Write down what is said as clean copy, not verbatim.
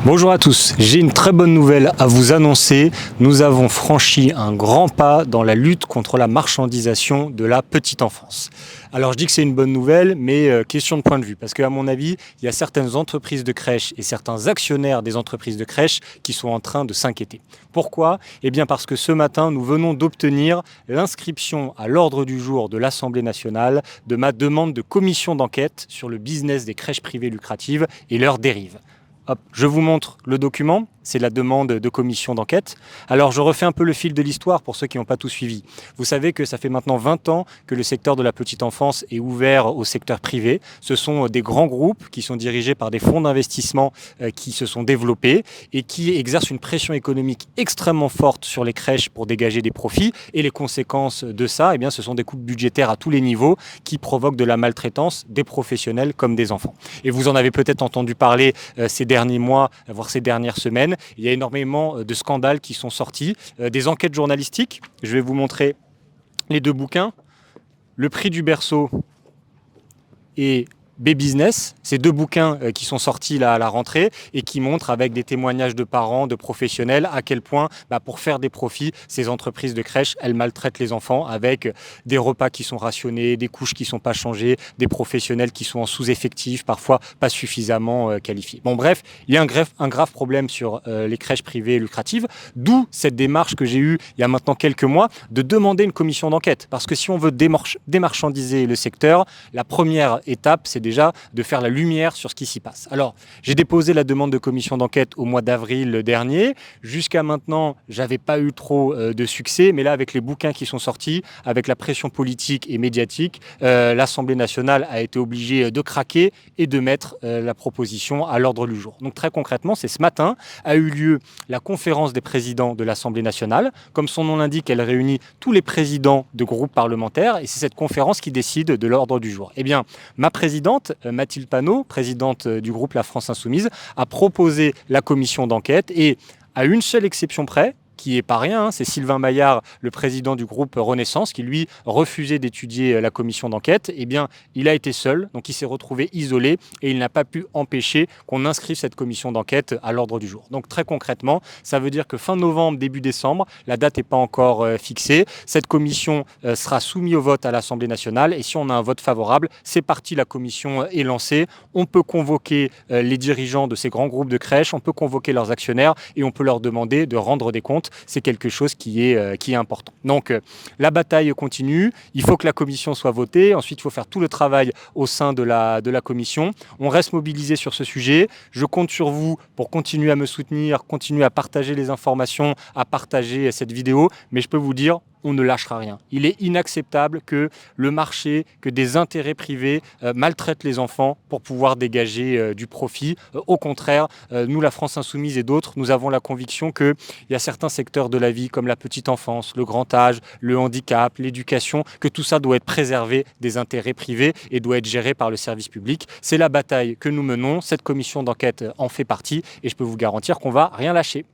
Bonjour à tous, j'ai une très bonne nouvelle à vous annoncer. Nous avons franchi un grand pas dans la lutte contre la marchandisation de la petite enfance. Alors je dis que c'est une bonne nouvelle, mais question de point de vue, parce qu'à mon avis, il y a certaines entreprises de crèches et certains actionnaires des entreprises de crèches qui sont en train de s'inquiéter. Pourquoi? Eh bien parce que ce matin, nous venons d'obtenir l'inscription à l'ordre du jour de l'Assemblée nationale de ma demande de commission d'enquête sur le business des crèches privées lucratives et leurs dérives. Hop, je vous montre le document, c'est la demande de commission d'enquête. Alors je refais un peu le fil de l'histoire pour ceux qui n'ont pas tout suivi. Vous savez que ça fait maintenant 20 ans que le secteur de la petite enfance est ouvert au secteur privé. Ce sont des grands groupes qui sont dirigés par des fonds d'investissement qui se sont développés et qui exercent une pression économique extrêmement forte sur les crèches pour dégager des profits. Et les conséquences de ça, eh bien, ce sont des coupes budgétaires à tous les niveaux qui provoquent de la maltraitance des professionnels comme des enfants. Et vous en avez peut-être entendu parler ces derniers mois, voire ces dernières semaines. Il y a énormément de scandales qui sont sortis, des enquêtes journalistiques. Je vais vous montrer les deux bouquins. Le prix du berceau et B-Business, ces deux bouquins qui sont sortis là à la rentrée et qui montrent avec des témoignages de parents, de professionnels, à quel point pour faire des profits, ces entreprises de crèches, elles maltraitent les enfants avec des repas qui sont rationnés, des couches qui ne sont pas changées, des professionnels qui sont en sous-effectif, parfois pas suffisamment qualifiés. Bon bref, il y a un grave problème sur les crèches privées lucratives, d'où cette démarche que j'ai eue il y a maintenant quelques mois de demander une commission d'enquête. Parce que si on veut démarchandiser le secteur, la première étape, c'est déjà de faire la lumière sur ce qui s'y passe. Alors, j'ai déposé la demande de commission d'enquête au mois d'avril dernier. Jusqu'à maintenant, j'avais pas eu trop de succès, mais là, avec les bouquins qui sont sortis, avec la pression politique et médiatique, l'Assemblée nationale a été obligée de craquer et de mettre la proposition à l'ordre du jour. Donc très concrètement, c'est ce matin a eu lieu la conférence des présidents de l'Assemblée nationale. Comme son nom l'indique, elle réunit tous les présidents de groupes parlementaires et c'est cette conférence qui décide de l'ordre du jour. Eh bien, ma présidente, Mathilde Panot, présidente du groupe La France Insoumise, a proposé la commission d'enquête et à une seule exception près, qui est pas rien, c'est Sylvain Maillard, le président du groupe Renaissance, qui lui refusait d'étudier la commission d'enquête. Eh bien, il a été seul, donc il s'est retrouvé isolé et il n'a pas pu empêcher qu'on inscrive cette commission d'enquête à l'ordre du jour. Donc très concrètement, ça veut dire que fin novembre, début décembre, la date n'est pas encore fixée. Cette commission sera soumise au vote à l'Assemblée nationale et si on a un vote favorable, c'est parti, la commission est lancée. On peut convoquer les dirigeants de ces grands groupes de crèches, on peut convoquer leurs actionnaires et on peut leur demander de rendre des comptes. C'est quelque chose qui est important. Donc la bataille continue, il faut que la commission soit votée, ensuite il faut faire tout le travail au sein de la commission. On reste mobilisé sur ce sujet, je compte sur vous pour continuer à me soutenir, continuer à partager les informations, à partager cette vidéo, mais je peux vous dire, on ne lâchera rien. Il est inacceptable que le marché, que des intérêts privés maltraitent les enfants pour pouvoir dégager du profit. Au contraire, nous, la France Insoumise et d'autres, nous avons la conviction qu'il y a certains secteurs de la vie comme la petite enfance, le grand âge, le handicap, l'éducation, que tout ça doit être préservé des intérêts privés et doit être géré par le service public. C'est la bataille que nous menons. Cette commission d'enquête en fait partie et je peux vous garantir qu'on ne va rien lâcher.